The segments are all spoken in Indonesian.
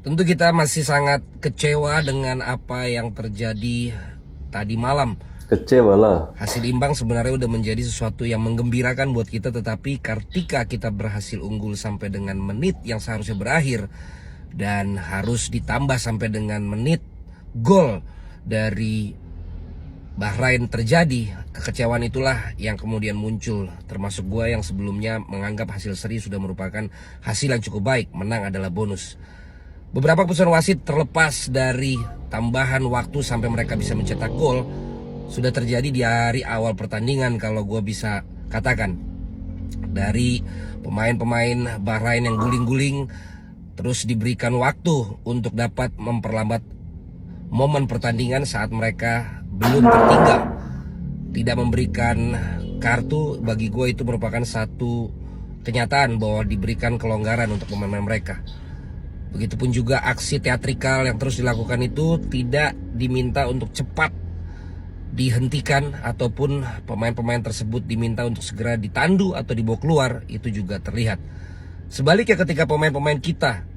Tentu kita masih sangat kecewa dengan apa yang terjadi tadi malam. Kecewa lah. Hasil imbang sebenarnya udah menjadi sesuatu yang menggembirakan buat kita, tetapi ketika kita berhasil unggul sampai dengan menit yang seharusnya berakhir dan harus ditambah sampai dengan menit gol dari Bahrain terjadi, kekecewaan itulah yang kemudian muncul. Termasuk gue yang sebelumnya menganggap hasil seri sudah merupakan hasil yang cukup baik, menang adalah bonus. Beberapa keputusan wasit terlepas dari tambahan waktu sampai mereka bisa mencetak gol sudah terjadi di hari awal pertandingan, kalau gue bisa katakan. Dari pemain-pemain Bahrain yang guling-guling, terus diberikan waktu untuk dapat memperlambat momen pertandingan saat mereka belum tertinggal. Tidak memberikan kartu bagi gue itu merupakan satu kenyataan bahwa diberikan kelonggaran untuk pemain mereka. Begitupun juga aksi teatrikal yang terus dilakukan itu tidak diminta untuk cepat dihentikan, ataupun pemain-pemain tersebut diminta untuk segera ditandu atau dibawa keluar. Itu juga terlihat. Sebaliknya ketika pemain-pemain kita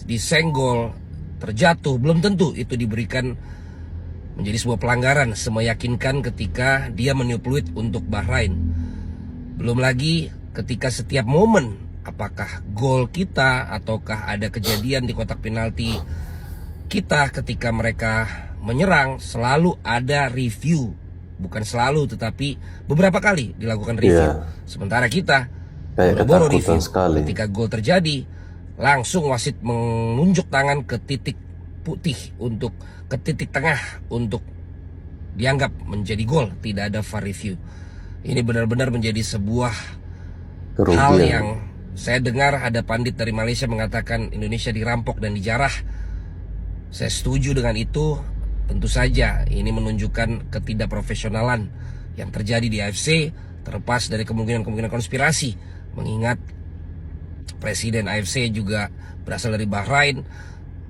disenggol, terjatuh, belum tentu itu diberikan menjadi sebuah pelanggaran semeyakinkan ketika dia meniup peluit untuk Bahrain. Belum lagi ketika setiap momen, apakah gol kita ataukah ada kejadian di kotak penalti kita ketika mereka menyerang, selalu ada review. Bukan selalu, tetapi beberapa kali dilakukan review. Sementara kita Kayak boro-boro ketakutan review sekali. ketika gol terjadi, langsung wasit menunjuk tangan ke titik putih, untuk ke titik tengah untuk dianggap menjadi gol. Tidak ada VAR review. Ini benar-benar menjadi sebuah hal yang saya dengar ada pandit dari Malaysia mengatakan Indonesia dirampok dan dijarah. Saya setuju dengan itu. Tentu saja ini menunjukkan ketidakprofesionalan yang terjadi di AFC, terlepas dari kemungkinan konspirasi, mengingat presiden AFC juga berasal dari Bahrain.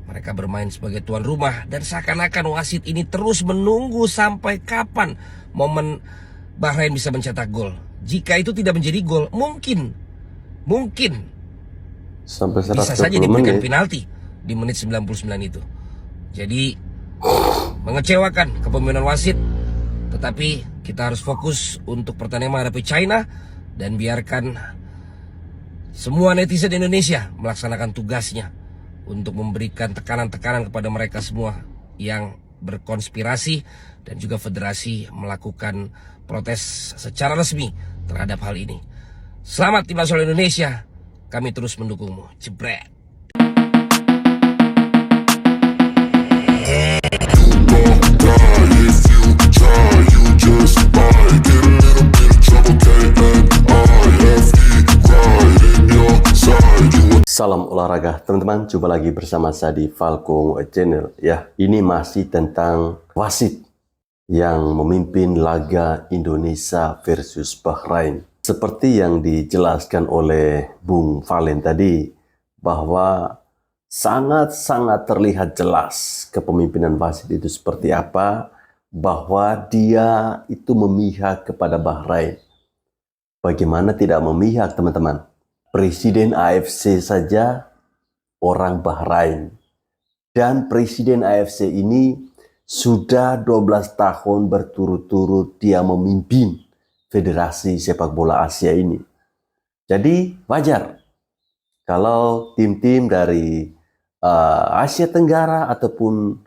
Mereka bermain sebagai tuan rumah, dan seakan-akan wasit ini terus menunggu sampai kapan momen Bahrain bisa mencetak gol. Jika itu tidak menjadi gol, mungkin sampai bisa 120 saja diberikan menit. penalti di menit 99 itu. Jadi mengecewakan kepemimpinan wasit, tetapi kita harus fokus untuk pertandingan menghadapi China, dan biarkan semua netizen Indonesia melaksanakan tugasnya untuk memberikan tekanan-tekanan kepada mereka semua yang berkonspirasi, dan juga federasi melakukan protes secara resmi terhadap hal ini. Selamat Timnas Indonesia, kami terus mendukungmu. Jebret. Salam olahraga teman-teman, jumpa lagi bersama saya di Falcon Channel ya. Ini masih tentang wasit yang memimpin laga Indonesia versus Bahrain. Seperti yang dijelaskan oleh Bung Valen tadi, bahwa sangat-sangat terlihat jelas kepemimpinan wasit itu seperti apa, bahwa dia itu memihak kepada Bahrain. Bagaimana tidak memihak teman-teman? Presiden AFC saja orang Bahrain. Dan Presiden AFC ini sudah 12 tahun berturut-turut dia memimpin Federasi Sepak Bola Asia ini. Jadi wajar kalau tim-tim dari Asia Tenggara ataupun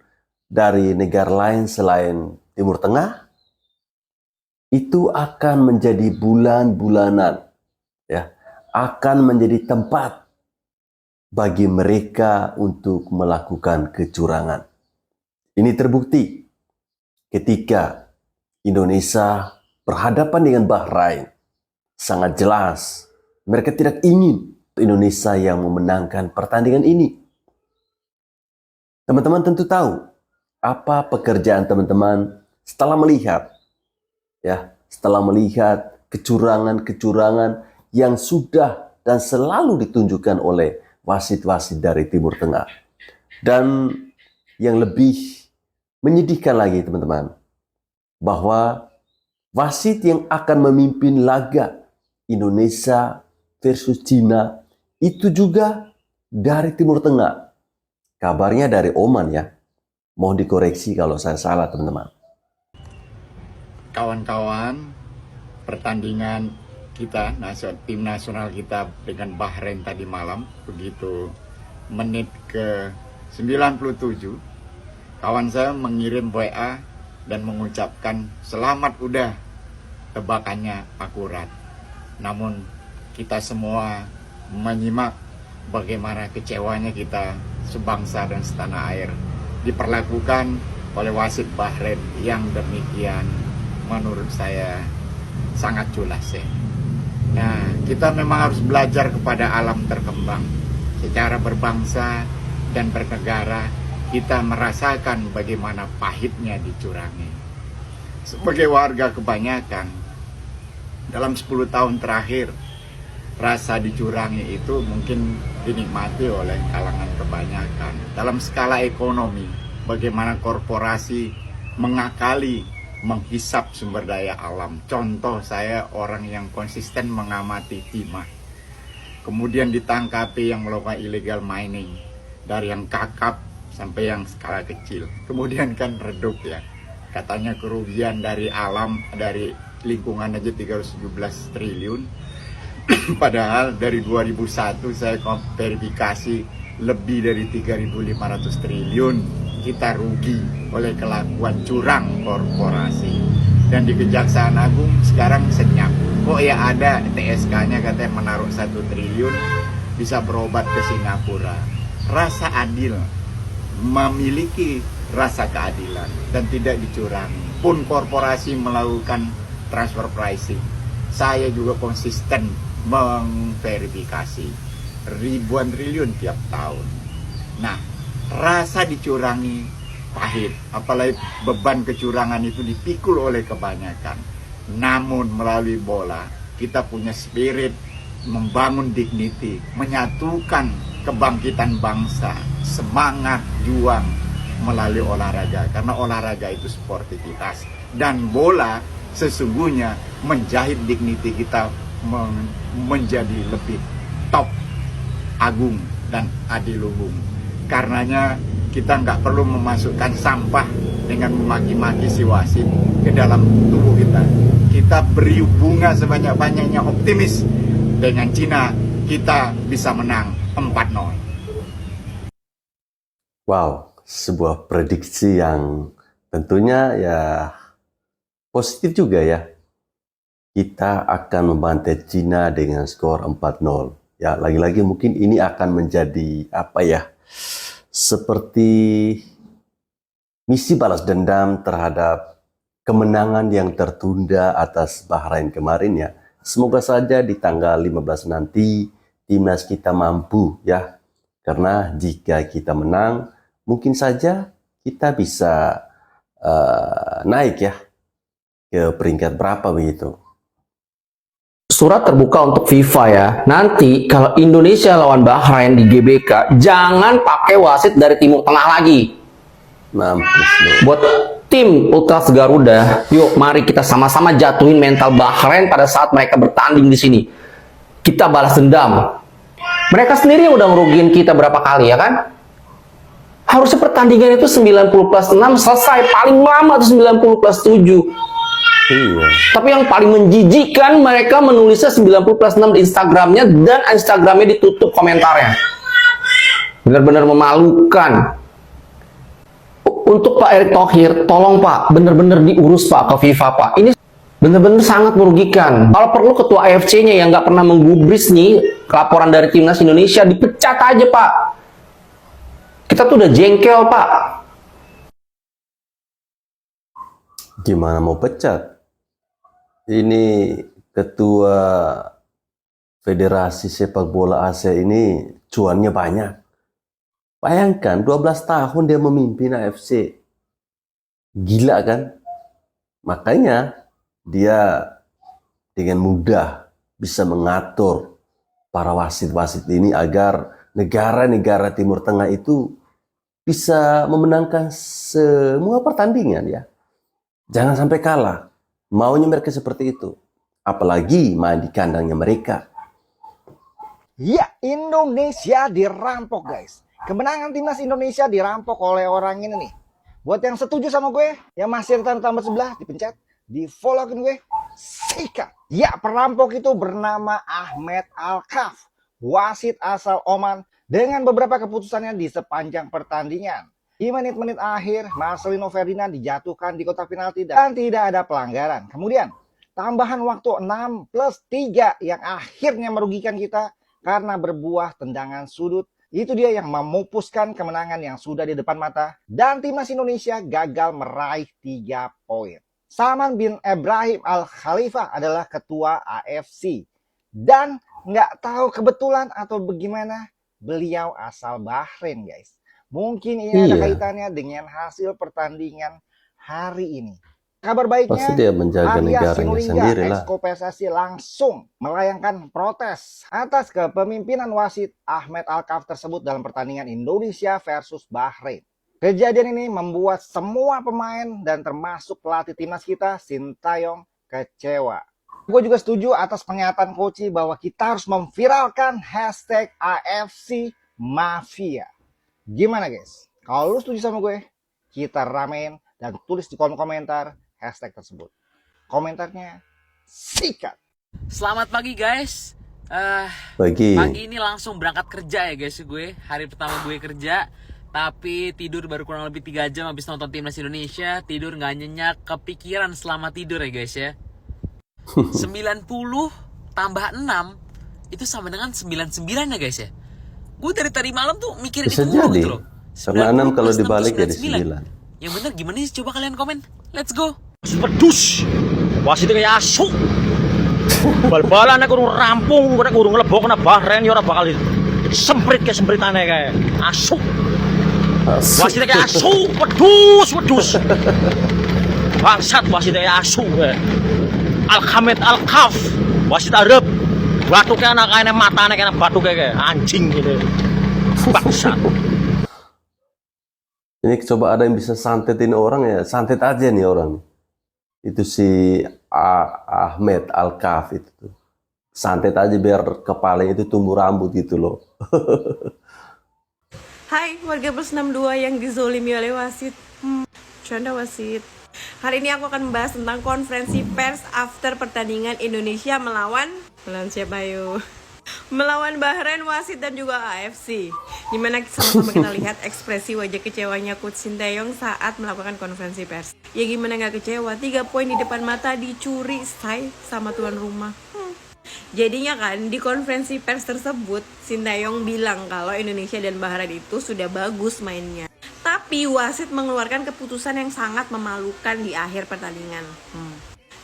dari negara lain selain Timur Tengah itu akan menjadi bulan-bulanan, ya, akan menjadi tempat bagi mereka untuk melakukan kecurangan. Ini terbukti ketika Indonesia berhadapan dengan Bahrain. Sangat jelas mereka tidak ingin Indonesia yang memenangkan pertandingan ini. Teman-teman tentu tahu apa pekerjaan teman-teman setelah melihat, ya, setelah melihat kecurangan-kecurangan yang sudah dan selalu ditunjukkan oleh wasit-wasit dari Timur Tengah. Dan yang lebih menyedihkan lagi teman-teman, bahwa wasit yang akan memimpin laga Indonesia versus Cina itu juga dari Timur Tengah. kabarnya dari Oman ya. Mohon dikoreksi kalau saya salah teman-teman. Kawan-kawan, pertandingan kita, tim nasional kita dengan Bahrain tadi malam, begitu menit ke 97, kawan saya mengirim WA dan mengucapkan selamat, udah tebakannya akurat. Namun kita semua menyimak bagaimana kecewanya kita sebangsa dan setanah air diperlakukan oleh wasit Bahrain yang demikian menurut saya sangat culas ya. Nah, kita memang harus belajar kepada alam terkembang. Secara berbangsa dan bernegara, kita merasakan bagaimana pahitnya dicurangi. Sebagai warga kebanyakan, dalam 10 tahun terakhir, rasa dicurangi itu mungkin dinikmati oleh kalangan kebanyakan. Dalam skala ekonomi, bagaimana korporasi mengakali, menghisap sumber daya alam. Contoh, saya orang yang konsisten mengamati timah. Kemudian ditangkapi yang melakukan illegal mining, dari yang kakap sampai yang skala kecil. Kemudian kan redup ya. Katanya kerugian dari alam, dari lingkungan aja 317 triliun. Padahal dari 2001 saya verifikasi lebih dari 3.500 triliun kita rugi oleh kelakuan curang korporasi. Dan di Kejaksaan Agung sekarang senyap. Kok ya ada TSK-nya katanya menaruh 1 triliun bisa berobat ke Singapura. Rasa adil, memiliki rasa keadilan dan tidak dicurangi. Pun korporasi melakukan transfer pricing, saya juga konsisten memverifikasi ribuan triliun tiap tahun. Nah, rasa dicurangi pahit, apalagi beban kecurangan itu dipikul oleh kebanyakan. Namun melalui bola kita punya spirit membangun dignity, menyatukan kebangkitan bangsa, semangat juang melalui olahraga, karena olahraga itu sportivitas dan bola sesungguhnya menjahit dignity kita menjadi lebih top, agung dan adiluhung. Karenanya kita nggak perlu memasukkan sampah dengan memaki-maki si wasit ke dalam tubuh kita. Kita beri bunga sebanyak-banyaknya, optimis dengan Cina kita bisa menang 4-0. Wow, sebuah prediksi yang tentunya ya positif juga ya. Kita akan membantai Cina dengan skor 4-0. Ya, lagi-lagi mungkin ini akan menjadi apa ya? Seperti misi balas dendam terhadap kemenangan yang tertunda atas Bahrain kemarin ya. Semoga saja di tanggal 15 nanti timnas kita mampu ya. Karena jika kita menang, mungkin saja kita bisa naik ya ke peringkat berapa begitu. Surat terbuka untuk FIFA ya. Nanti kalau Indonesia lawan Bahrain di GBK, jangan pakai wasit dari Timur Tengah lagi. Mampus lo. Buat tim Ultras Garuda, yuk mari kita sama-sama jatuhin mental Bahrain pada saat mereka bertanding di sini. Kita balas dendam. Mereka sendiri udah ngerugiin kita berapa kali ya kan? Harusnya pertandingan itu 90+6 selesai, paling lama tuh 90+7. Iya. Tapi yang paling menjijikkan, mereka menulisnya 90+6 di Instagramnya dan Instagramnya ditutup komentarnya. Benar-benar memalukan. Untuk Pak Erick Thohir, tolong Pak, benar-benar diurus Pak ke FIFA Pak. Ini benar-benar sangat merugikan. Kalau perlu ketua AFC-nya yang nggak pernah menggubris nih laporan dari timnas Indonesia, dipecat aja Pak. Kita tuh udah jengkel Pak. Gimana mau pecat? Ini ketua Federasi Sepak Bola Asia ini cuannya banyak. Bayangkan 12 tahun dia memimpin AFC. Gila kan? Makanya dia dengan mudah bisa mengatur para wasit-wasit ini agar negara-negara Timur Tengah itu bisa memenangkan semua pertandingan ya. Jangan sampai kalah. Maunya mereka seperti itu. Apalagi main di kandangnya mereka. Ya, Indonesia dirampok guys. Kemenangan timnas Indonesia dirampok oleh orang ini nih. Buat yang setuju sama gue, yang masih ada tanda tambah sebelah, dipencet, di followin gue, sikat. Ya, perampok itu bernama Ahmed Alkaf, wasit asal Oman, dengan beberapa keputusannya di sepanjang pertandingan. Di menit-menit akhir, Marcelino Ferdinand dijatuhkan di kotak penalti dan tidak ada pelanggaran. Kemudian, tambahan waktu 6+3 yang akhirnya merugikan kita karena berbuah tendangan sudut. Itu dia yang memupuskan kemenangan yang sudah di depan mata. Dan timnas Indonesia gagal meraih 3 poin. Salman bin Ibrahim Al-Khalifah adalah ketua AFC. Dan nggak tahu kebetulan atau bagaimana, beliau asal Bahrain guys. Mungkin ini ada kaitannya dengan hasil pertandingan hari ini. Kabar baiknya, Pasti dia menjaga negaranya sendiri lah. Exco PSSI langsung melayangkan protes atas kepemimpinan wasit Ahmed Alkaf tersebut dalam pertandingan Indonesia versus Bahrain. Kejadian ini membuat semua pemain dan termasuk pelatih timnas kita, Sintayong, kecewa. Gue juga setuju atas pernyataan Koci bahwa kita harus memviralkan hashtag AFC Mafia. Gimana guys? Kalau lu setuju sama gue, kita ramein dan tulis di kolom komentar hashtag tersebut. Komentarnya sikat. Selamat pagi guys. Pagi Pagi ini langsung berangkat kerja ya guys gue. Hari pertama gue kerja, tapi tidur baru kurang lebih 3 jam habis nonton timnas Indonesia. Tidur nggak nyenyak, kepikiran selama tidur ya guys ya. 90 tambah 6 itu sama dengan 99 ya guys ya. Gue dari tadi malam tuh mikirin bisa itu mulu jadi. gitu loh. Karena 6 kalau 90 plus 6 dibalik tuh jadi 99. Yang bener gimana sih? Coba kalian komen. Let's go. Pedus wasitnya kayak asu bal-balan aku rampung kurang ngelebok kena Bahrain ya orang bakal semprit kayak sempritannya kayak asu wasitnya kayak asu pedus bangsat wasitnya kayak asu Al-Hamid Al-Kaf wasit Arab batu kayak anak matanya kayak batu kayak anjing gitu bangsat. Ini coba ada yang bisa santetin orang ya, santet aja nih orang. Itu si Ahmed Alkaf itu tuh. Santet aja biar kepalanya itu tumbuh rambut gitu loh. Hai warga plus 62 yang dizolimi oleh wasit. Canda wasit. Hari ini aku akan membahas tentang konferensi pers after pertandingan Indonesia melawan siapa yuk? Melawan Bahrain, wasit dan juga AFC. Dimana sama-sama kita lihat ekspresi wajah kecewanya Coach Sintayong saat melakukan konferensi pers. Ya gimana gak kecewa, 3 poin di depan mata dicuri sama tuan rumah. Jadinya kan di konferensi pers tersebut Sintayong bilang kalau Indonesia dan Bahrain itu sudah bagus mainnya. Tapi wasit mengeluarkan keputusan yang sangat memalukan di akhir pertandingan.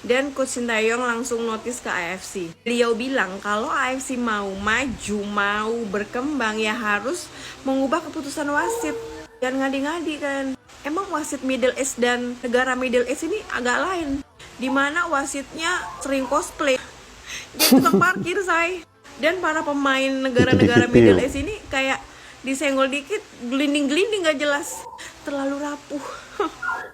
Dan Coach Sintayong langsung notis ke AFC. Beliau bilang kalau AFC mau maju, mau berkembang ya harus mengubah keputusan wasit. Jangan ngadi-ngadi kan. Emang wasit Middle East dan negara Middle East ini agak lain. Dimana wasitnya sering cosplay. Jadi tukang parkir say. Dan para pemain negara-negara Middle East ini kayak disenggol dikit, gelinding-gelinding gak jelas. Terlalu rapuh.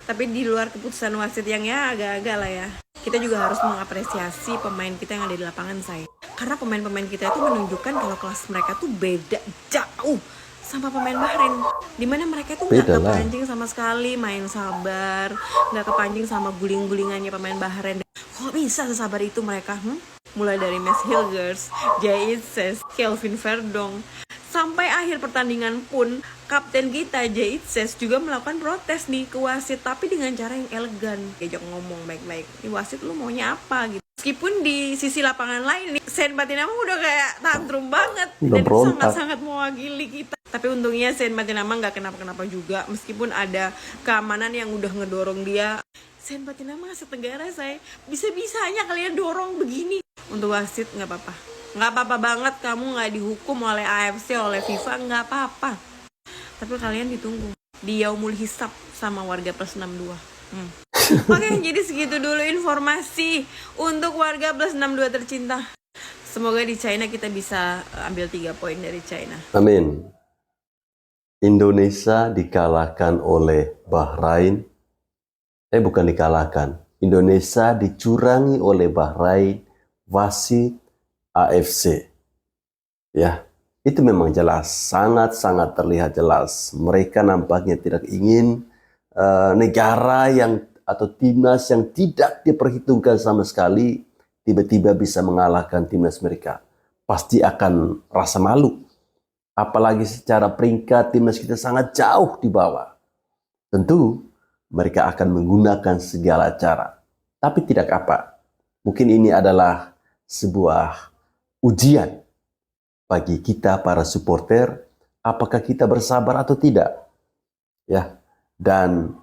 Tapi di luar keputusan wasit yang ya agak-agak lah ya. Kita juga harus mengapresiasi pemain kita yang ada di lapangan say. Karena pemain-pemain kita itu menunjukkan kalau kelas mereka tuh beda jauh sama pemain Bahrain. Dimana mereka tuh gak kepancing sama sekali, main sabar, gak kepancing sama guling-gulingannya pemain Bahrain. Kok bisa sesabar itu mereka? Mulai dari Mes Hilgers, Jay Itzes, Kelvin Verdong. Sampai akhir pertandingan pun kapten kita Jay Itzes juga melakukan protes nih ke wasit, tapi dengan cara yang elegan, diajak ngomong baik-baik. Ini wasit lu maunya apa gitu. Meskipun di sisi lapangan lain nih Sen Batinama udah kayak tantrum banget dan sangat-sangat mewakili kita. Tapi untungnya Sen Batinama nggak kenapa-kenapa juga, meskipun ada keamanan yang udah ngedorong dia. Sen Batinama setegara saya, bisa-bisanya kalian dorong begini. Untuk wasit nggak apa-apa. Nggak apa-apa banget kamu nggak dihukum oleh AFC, oleh FIFA, nggak apa-apa. Tapi kalian ditunggu di Yaumul Hisab sama warga plus 62. Oke, jadi segitu dulu informasi untuk warga plus 62 tercinta. Semoga di China kita bisa ambil 3 poin dari China. Amin. Indonesia dikalahkan oleh Bahrain. Bukan dikalahkan. Indonesia dicurangi oleh Bahrain, wasit AFC. Ya, itu memang jelas, sangat-sangat terlihat jelas. Mereka nampaknya tidak ingin negara yang atau timnas yang tidak diperhitungkan sama sekali tiba-tiba bisa mengalahkan timnas mereka. Pasti akan rasa malu. Apalagi secara peringkat timnas kita sangat jauh di bawah. Tentu mereka akan menggunakan segala cara. Tapi tidak apa. Mungkin ini adalah sebuah ujian bagi kita para supporter, apakah kita bersabar atau tidak. Ya. Dan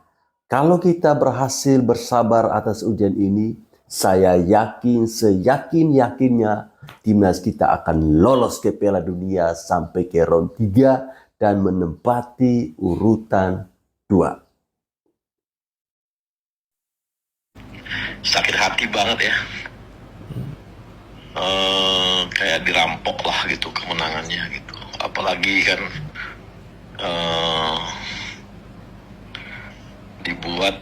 kalau kita berhasil bersabar atas ujian ini, saya yakin, seyakin-yakinnya timnas kita akan lolos ke Piala Dunia sampai ke round 3 dan menempati urutan 2. Sakit hati banget ya. Kayak dirampok lah gitu kemenangannya gitu. Apalagi kan dibuat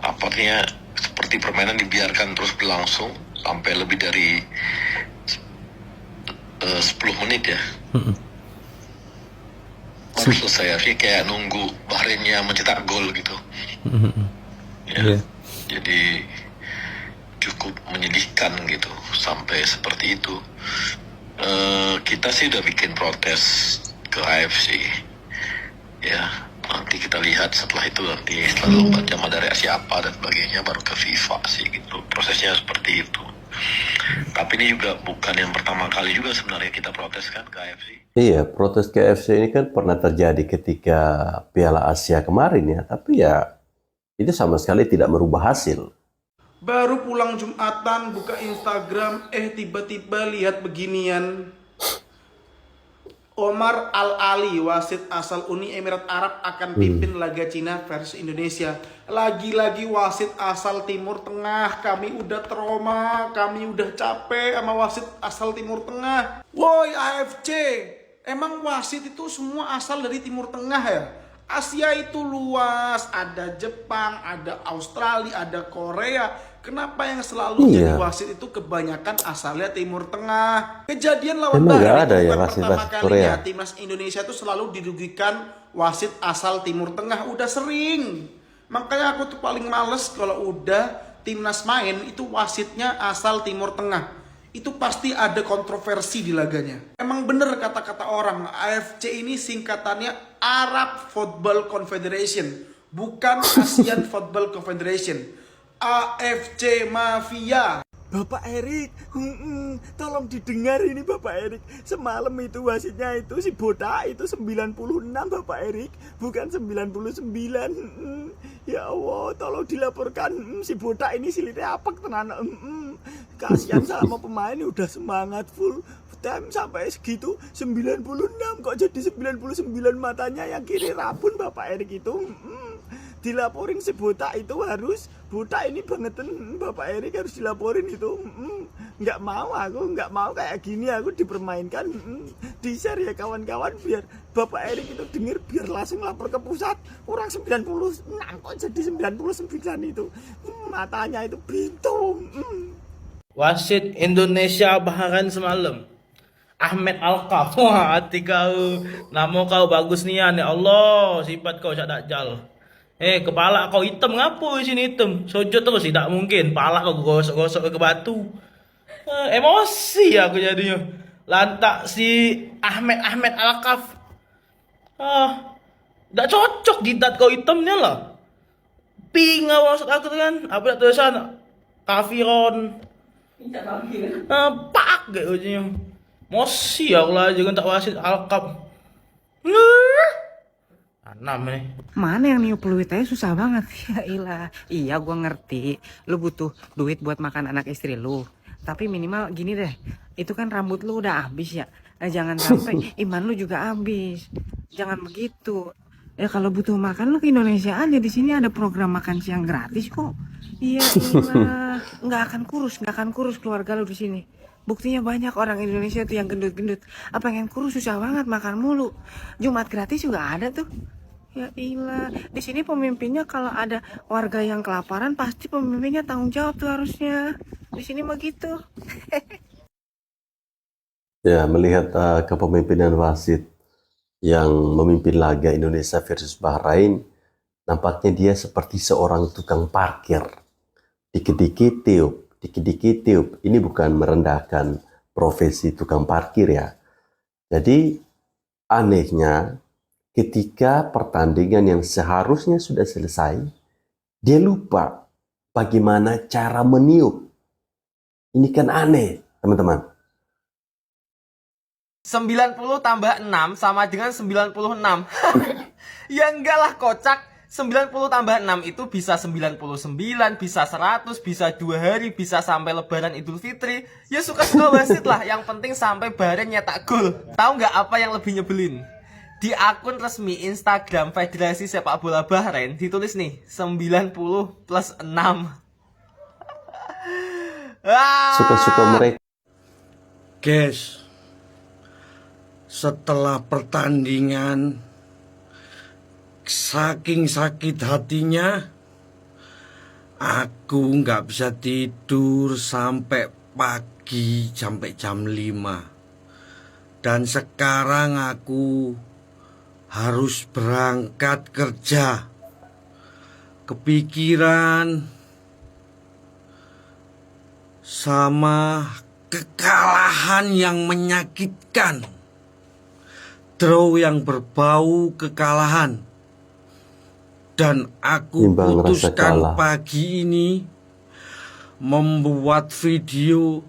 apanya seperti permainan dibiarkan terus berlangsung sampai lebih dari 10 menit ya. Baru selesai sih kayak nunggu Bahrainnya mencetak gol gitu. Ya. Jadi cukup menyedihkan gitu sampai seperti itu. Kita sih udah bikin protes ke AFC ya, nanti kita lihat setelah itu, nanti setelah 24 jam ada reaksi apa dan sebagainya baru ke FIFA sih gitu, prosesnya seperti itu. Tapi ini juga bukan yang pertama kali juga sebenarnya kita protes kan ke AFC. Iya, protes ke AFC ini kan pernah terjadi ketika Piala Asia kemarin ya, tapi ya itu sama sekali tidak merubah hasil. Baru pulang Jumatan, buka Instagram, tiba-tiba lihat beginian. Omar Al-Ali, wasit asal Uni Emirat Arab, akan pimpin laga Cina versus Indonesia. Lagi-lagi wasit asal Timur Tengah. Kami udah trauma, kami udah capek sama wasit asal Timur Tengah. Woi AFC, emang wasit itu semua asal dari Timur Tengah ya? Asia itu luas, ada Jepang, ada Australia, ada Korea. Kenapa yang selalu jadi wasit itu kebanyakan asalnya Timur Tengah? Kejadian lawan Bahrain itu bukan pertama kalinya. Timnas Indonesia itu selalu dirugikan wasit asal Timur Tengah. Udah sering. Makanya aku tuh paling males kalau udah timnas main itu wasitnya asal Timur Tengah. Itu pasti ada kontroversi di laganya. Emang bener kata-kata orang, AFC ini singkatannya Arab Football Confederation, bukan Asian Football Confederation. AFC Mafia. Bapak Erik, tolong didengar ini Bapak Erik. Semalam itu wasitnya itu si botak itu 96 Bapak Erik, bukan 99. Ya Allah, tolong dilaporkan si botak ini silitnya apek tenan. Kasihan sama pemain udah semangat full time sampai segitu 96 kok jadi 99 matanya yang kiri rabun Bapak Erik itu. Dilaporin si botak itu harus, botak ini bangetan Bapak Erik harus dilaporin itu. Nggak mau, aku nggak mau kayak gini aku dipermainkan. Di share ya kawan-kawan biar Bapak Erik itu denger, biar langsung lapor ke pusat. Orang 96 kok jadi 99 itu. Matanya itu bintung. Wasit Indonesia Bahrain semalam, Ahmed Alkaf. Wah, hati kau, nama kau bagus nian ya Allah, sifat kau cak dajjal. Kepala kau hitam, ngapu sini hitam? Sujud terus tidak mungkin, pala kau gosok-gosok ke batu. Emosi aku jadinya. Lantak si Ahmed Alkaf. Tidak cocok jidat kau hitamnya lah. Pinga maksud aku tuh kan, apa tulisan kafiron. Pak kayak ujungnya. Mosi aku lah juga tak wasit Alkaf. Anam nih. Mana yang niup peluit aja susah banget. Ya ilah. Iya gua ngerti. Lu butuh duit buat makan anak istri lu. Tapi minimal gini deh. Itu kan rambut lu udah habis ya. Jangan sampai iman lu juga habis. Jangan begitu. Ya kalau butuh makan lu ke Indonesia aja. Di sini ada program makan siang gratis kok. Iya ilah. Nggak akan kurus keluarga lu di sini. Buktinya banyak orang Indonesia tuh yang gendut-gendut. Pengen kurus susah banget makan mulu. Jumat gratis juga ada tuh. Ya ilah, di sini pemimpinnya kalau ada warga yang kelaparan pasti pemimpinnya tanggung jawab tuh harusnya. Di sini mah gitu. Ya, melihat kepemimpinan wasit yang memimpin laga Indonesia versus Bahrain, nampaknya dia seperti seorang tukang parkir. Dikit-dikit tiup, dikit-dikit tiup. Ini bukan merendahkan profesi tukang parkir ya. Jadi anehnya ketika pertandingan yang seharusnya sudah selesai, dia lupa bagaimana cara meniup. Ini kan aneh, teman-teman. 90 tambah 6 sama dengan 96. Ya enggak lah, kocak. 90 tambah 6 itu bisa 99, bisa 100, bisa 2 hari, bisa sampai lebaran Idul Fitri. Ya suka-suka wasit lah, yang penting sampai Bahrain nyetak gol. Tahu nggak apa yang lebih nyebelin? Di akun resmi Instagram Federasi Sepak Bola Bahrain ditulis nih 90 plus 6. Suka-suka mereka. Guys, setelah pertandingan, saking sakit hatinya, aku nggak bisa tidur sampai pagi, sampai jam 5. Dan sekarang aku harus berangkat kerja. Kepikiran sama kekalahan yang menyakitkan. Draw yang berbau kekalahan. Dan aku putuskan pagi ini membuat video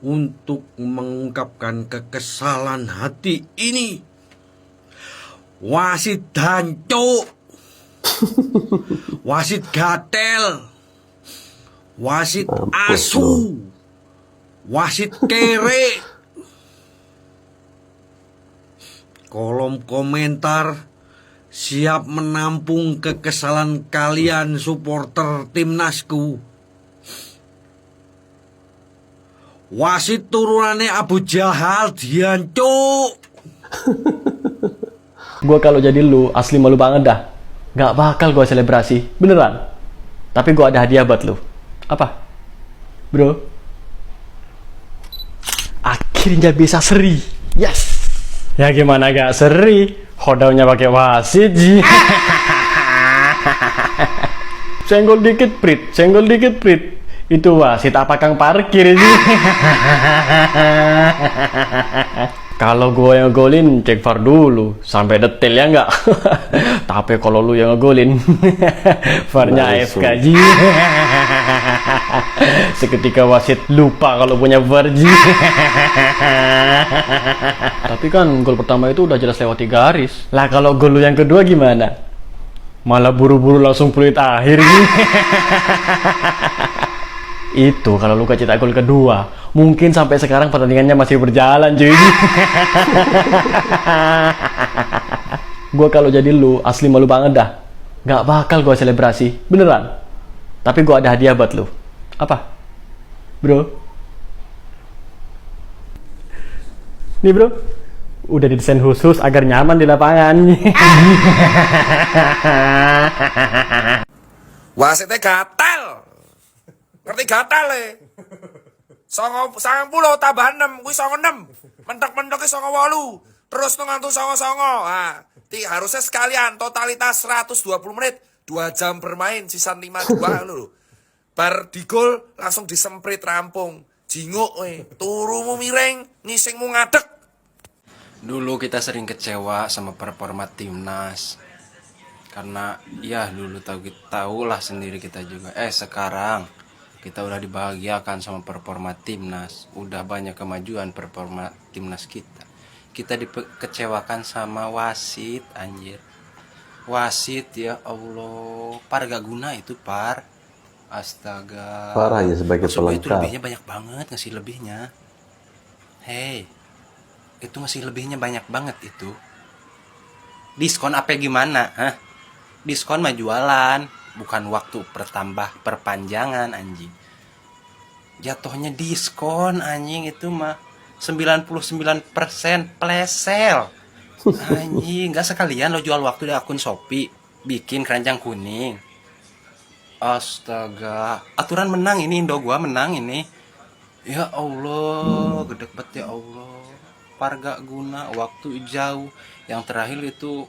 untuk mengungkapkan kekesalan hati ini. Wasit hancur, wasit gatel, wasit asu, wasit kere. Kolom komentar siap menampung kekesalan kalian supporter timnasku. Wasit turunannya Abu Jahal diancuk. Gue kalau jadi lu asli malu banget dah. Gak bakal gue selebrasi, beneran. Tapi gue ada hadiah buat lu. Apa? Bro? Akhirnya bisa seri. Yes. Ya gimana gak seri? Hodaunya pakai wasit ji. Senggol dikit prit, senggol dikit prit. Itu wasit apa kang parkir sih? Kalau gue yang ngegolin cek VAR dulu sampai detail ya enggak. Tapi kalau lu yang ngegolin VAR-nya AFK ji. Seketika wasit lupa kalau punya VAR ji. Tapi kan gol pertama itu udah jelas lewati garis. Lah kalau gol lu yang kedua gimana? Malah buru-buru langsung peluit akhir ji. Itu kalau lu cetak gol kedua, mungkin sampai sekarang pertandingannya masih berjalan cuy. Gue kalau jadi lu asli malu banget dah. Gak bakal gue selebrasi, beneran. Tapi gue ada hadiah buat lu. Apa? Bro? Nih bro, udah didesain khusus agar nyaman di lapangan. Wasitnya gatel. Ngerti gatel e. 90 tambah 6 kuwi 96. Mentek-mentek 98. Terus ngantuk 99. Nah, harusnya sekalian totalitas 120 menit, 2 jam bermain, sisa 52 lho. Bar di gol langsung disemprit rampung. Jinguk we. Turumu miring, ngisingmu ngadeg. Dulu kita sering kecewa sama performa timnas. Karena ya dulu tahu lah sendiri kita juga. Sekarang kita udah dibahagiakan sama performa timnas. Udah banyak kemajuan performa timnas kita. Kita dikecewakan sama wasit, anjir. Wasit ya Allah. Par gak guna itu par. Astaga. Par hanya sebagai pelengkap. Itu lebihnya banyak banget ngasih lebihnya. Hey. Itu ngasih lebihnya banyak banget itu. Diskon apa gimana? Hah? Diskon mah jualan. Bukan waktu perpanjangan anjing. Jatuhnya diskon anjing itu mah 99% plesel. Anjing, gak sekalian lo jual waktu di akun Shopee, bikin keranjang kuning. Astaga, aturan menang ini, Indo gua menang ini. Ya Allah, gede banget ya Allah. Parga guna, waktu jauh. Yang terakhir itu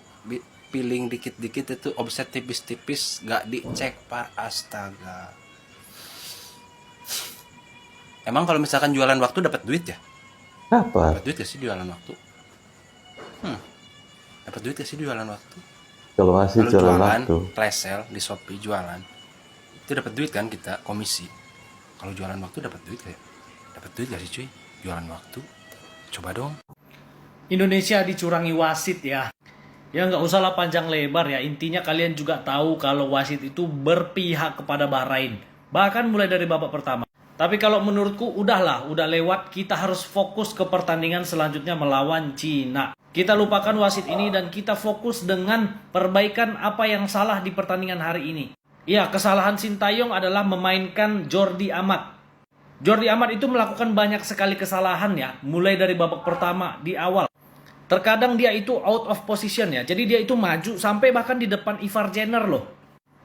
piling dikit-dikit itu offset tipis-tipis, gak dicek Pak. Astaga. Emang kalau misalkan jualan waktu dapat duit ya? Apa? Dapat duit gak sih jualan waktu? Dapat duit gak sih jualan waktu? Kalau masih Kalau jualan jualan, waktu. flash sale di Shopee jualan, itu dapat duit kan kita komisi. Kalau jualan waktu dapat duit gak ya? Dapat duit gak sih cuy? Jualan waktu? Coba dong. Indonesia dicurangi wasit ya. Ya nggak usahlah panjang lebar ya. Intinya kalian juga tahu kalau wasit itu berpihak kepada Bahrain. Bahkan mulai dari babak pertama. Tapi kalau menurutku udahlah, udah lewat. Kita harus fokus ke pertandingan selanjutnya melawan Cina. Kita lupakan wasit ini dan kita fokus dengan perbaikan apa yang salah di pertandingan hari ini. Ya, kesalahan Sintayong adalah memainkan Jordi Amat. Jordi Amat itu melakukan banyak sekali kesalahan ya, mulai dari babak pertama di awal. Terkadang dia itu out of position ya, jadi dia itu maju sampai bahkan di depan Ivar Jenner loh.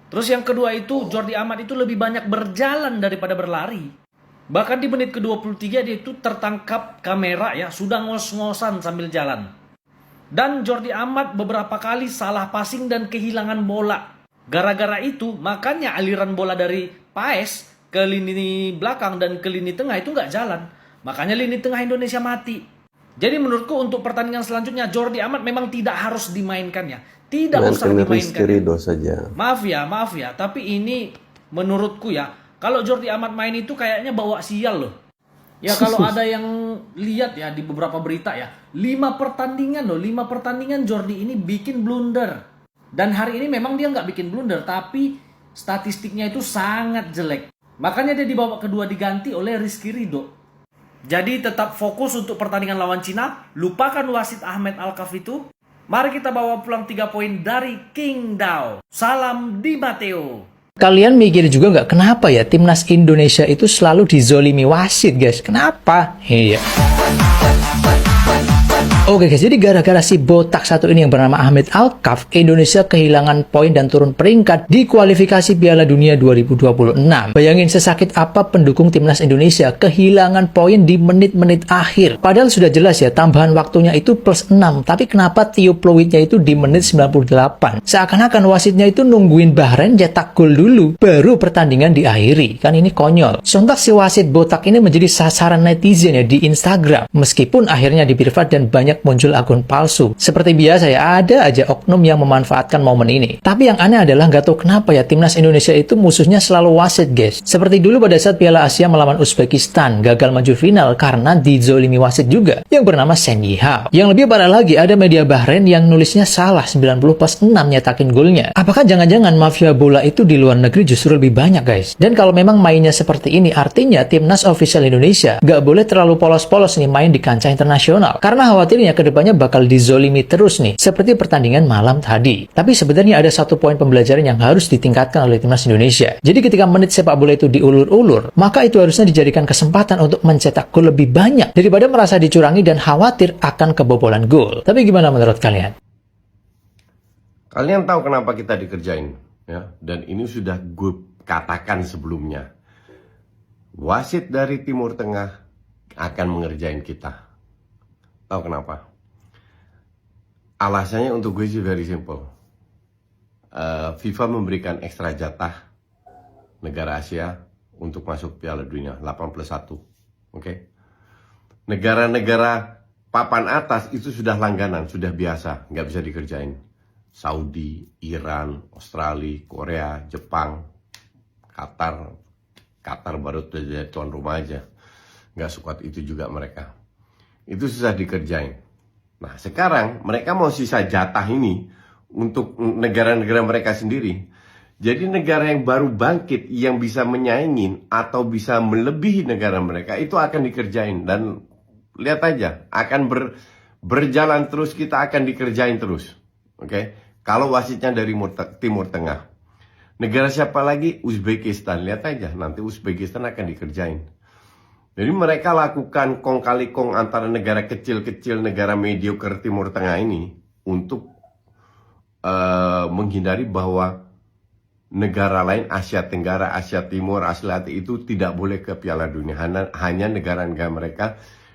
Terus yang kedua itu Jordi Amat itu lebih banyak berjalan daripada berlari. Bahkan di menit ke-23 dia itu tertangkap kamera ya, sudah ngos-ngosan sambil jalan. Dan Jordi Amat beberapa kali salah passing dan kehilangan bola. Gara-gara itu makanya aliran bola dari Paes ke lini belakang dan ke lini tengah itu nggak jalan. Makanya lini tengah Indonesia mati. Jadi menurutku untuk pertandingan selanjutnya Jordi Amat memang tidak harus dimainkan ya. Tidak usah dimainkan. Ridho saja. Maaf ya. Tapi ini menurutku ya. Kalau Jordi Amat main itu kayaknya bawa sial loh. Ya kalau ada yang lihat ya di beberapa berita ya. 5 pertandingan Jordi ini bikin blunder. Dan hari ini memang dia nggak bikin blunder. Tapi statistiknya itu sangat jelek. Makanya dia di babak kedua diganti oleh Rizky Ridho. Jadi tetap fokus untuk pertandingan lawan Cina. Lupakan wasit Ahmed Alkaf itu. Mari kita bawa pulang 3 poin dari King Dao. Salam di Mateo. Kalian mikir juga nggak kenapa ya timnas Indonesia itu selalu dizolimi wasit guys? Kenapa? Iya. Oke guys, jadi gara-gara si botak satu ini yang bernama Ahmed Alkaf, Indonesia kehilangan poin dan turun peringkat di kualifikasi Piala Dunia 2026. Bayangin sesakit apa pendukung timnas Indonesia kehilangan poin di menit-menit akhir. Padahal sudah jelas ya, tambahan waktunya itu +6. Tapi kenapa tiup peluitnya itu di menit 98? Seakan-akan wasitnya itu nungguin Bahrain cetak gol dulu, baru pertandingan diakhiri. Kan ini konyol. Sontak si wasit botak ini menjadi sasaran netizen ya di Instagram. Meskipun akhirnya di privat dan banyak muncul akun palsu. Seperti biasa ya, ada aja oknum yang memanfaatkan momen ini. Tapi yang aneh adalah nggak tahu kenapa ya timnas Indonesia itu musuhnya selalu wasit guys. Seperti dulu pada saat Piala Asia melawan Uzbekistan, gagal maju final karena dizolimi wasit juga yang bernama Shen Yihao. Yang lebih parah lagi, ada media Bahrain yang nulisnya salah 90+6 nyetakin golnya. Apakah jangan-jangan mafia bola itu di luar negeri justru lebih banyak guys? Dan kalau memang mainnya seperti ini, artinya timnas official Indonesia nggak boleh terlalu polos-polos nih main di kancah internasional. Karena khawatirnya kedepannya bakal dizolimi terus nih, seperti pertandingan malam tadi. Tapi sebenarnya ada satu poin pembelajaran yang harus ditingkatkan oleh timnas Indonesia. Jadi ketika menit sepak bola itu diulur-ulur, maka itu harusnya dijadikan kesempatan untuk mencetak gol lebih banyak daripada merasa dicurangi dan khawatir akan kebobolan gol. Tapi gimana menurut kalian? Kalian tahu kenapa kita dikerjain? Ya, dan ini sudah gue katakan sebelumnya. Wasit dari Timur Tengah akan mengerjain kita. Tahu kenapa? Alasannya untuk gue sih very simple. FIFA memberikan ekstra jatah negara Asia untuk masuk Piala Dunia 8+1. Oke? Negara-negara papan atas itu sudah langganan, sudah biasa, nggak bisa dikerjain. Saudi, Iran, Australia, Korea, Jepang, Qatar baru jadi tuan rumah aja. Nggak sekuat itu juga mereka. Itu susah dikerjain. Nah sekarang mereka mau sisa jatah ini untuk negara-negara mereka sendiri. Jadi negara yang baru bangkit yang bisa menyaingin atau bisa melebihi negara mereka itu akan dikerjain. Dan lihat aja akan berjalan terus, kita akan dikerjain terus. Oke? Kalau wasitnya dari Timur Tengah. Negara siapa lagi? Uzbekistan. Lihat aja nanti Uzbekistan akan dikerjain. Jadi mereka lakukan kong kali kong antara negara kecil-kecil, negara mediocre Timur Tengah ini untuk menghindari bahwa negara lain, Asia Tenggara, Asia Timur, Asia Latin itu tidak boleh ke Piala Dunia. Hanya negara-negara mereka,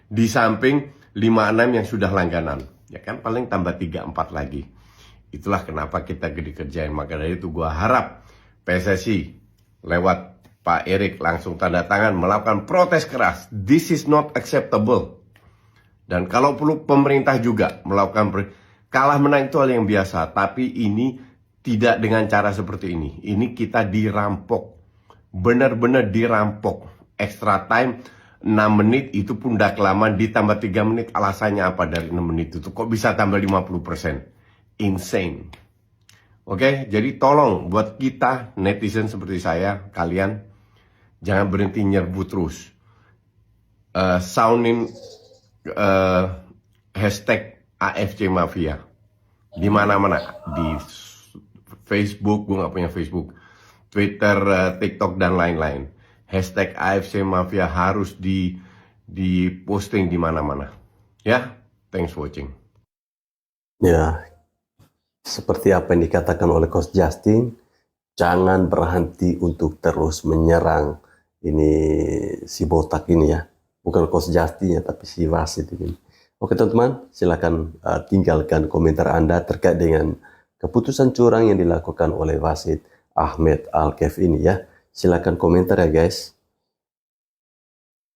di samping 5-6 yang sudah langganan. Ya kan, paling tambah 3-4 lagi. Itulah kenapa kita dikerjain. Maka dari itu gua harap PSSI lewat Pak Erik langsung tanda tangan melakukan protes keras. This is not acceptable. Dan kalau perlu pemerintah juga melakukan kalah menang itu hal yang biasa. Tapi ini tidak dengan cara seperti ini. Ini kita dirampok. Benar-benar dirampok. Extra time 6 menit itu pun udah kelamaan, ditambah 3 menit alasannya apa dari 6 menit itu? Kok bisa tambah 50%? Insane. Oke, jadi tolong buat kita netizen seperti saya, kalian jangan berhenti nyerbu terus. Soundin hashtag AFC Mafia di mana-mana, di Facebook, gue nggak punya Facebook, Twitter, TikTok dan lain-lain. Hashtag AFC Mafia harus di posting di mana-mana. Ya, thanks for watching. Ya, seperti apa yang dikatakan oleh Coach Justin, jangan berhenti untuk terus menyerang ini si botak ini ya. Bukan Coach Justin ya, tapi si wasit ini. Oke teman-teman, silakan tinggalkan komentar Anda terkait dengan keputusan curang yang dilakukan oleh wasit Ahmed Al-Kaif ini ya. Silakan komentar ya guys.